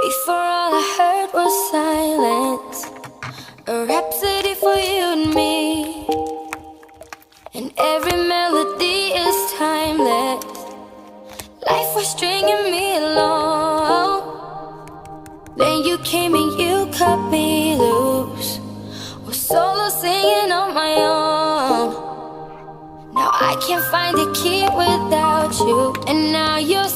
Before all I heard was silence, a rhapsody for you and me. And every melody is timeless. Life was stringing me along. Then you came and you cut me loose. Was solo singing on my own. Now I can't find a key without you. And now you're